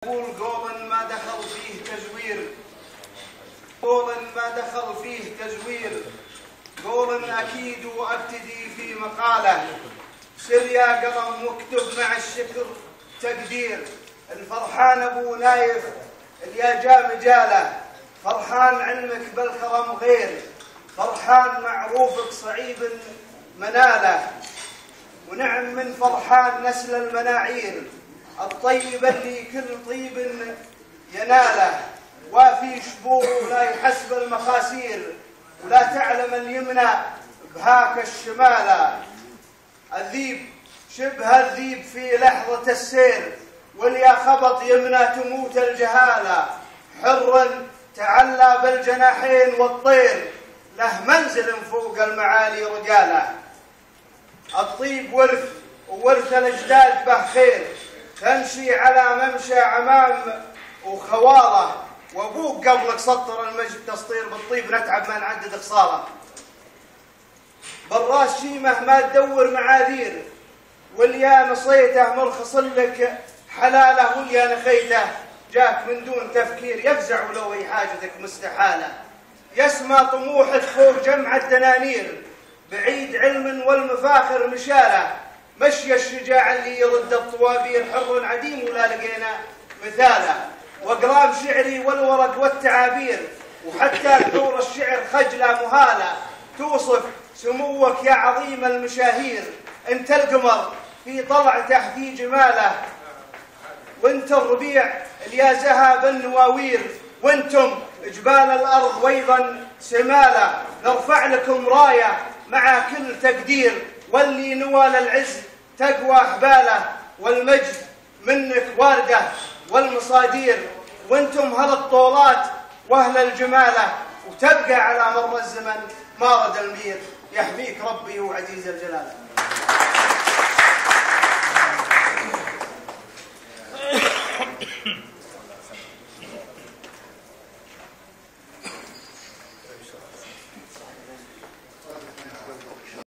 قول ما دخل فيه تزوير، قول ما دخل فيه تزوير، قول أكيد وأبتدي في مقالة، سر يا قلم واكتب مع الشكر تقدير. الفرحان أبو نايف اليا جا مجاله، فرحان علمك بالكرم غير، فرحان معروفك صعيب مناله، ونعم من فرحان نسل المناعير الطيب اللي كل طيب يناله، وافي شبور ولا يحسب المخاسير، ولا تعلم اليمنى بهاك الشمالة. الذيب شبه الذيب في لحظة السير، واليا خبط يمنى تموت الجهالة. حر تعلى بالجناحين والطير، له منزل فوق المعالي رجاله. الطيب ورث وورث الأجداد به خير، تمشي على ممشى عمام وخواله، وابوك قبلك سطر المجد تسطير بالطيب، نتعب ما نعدد خصاله. بالراس شيمه ما تدور معاذير، واليا نصيته مرخص لك حلاله، واليا نخيته جاك من دون تفكير، يفزع ولو هي حاجتك مستحاله. يسمى طموحك فوق جمع الدنانير، بعيد علم والمفاخر مشاله. مشي الشجاع اللي يرد الطوابير، حر عديم ولا لقينا مثاله. واقلام شعري والورق والتعابير، وحتى ثور الشعر خجله مهاله. توصف سموك يا عظيم المشاهير، انت القمر في طلعته في جماله، وانت الربيع اليا زهى بالنواوير، وانتم جبال الارض ويضا سماله. نرفع لكم رايه مع كل تقدير، واللي نوال العز تقوى حباله، والمجد منك وارده والمصادير. وانتم هل الطولات واهل الجماله، وتبقى على مر الزمن ما رد المير. يحميك ربي وعزيز الجلاله.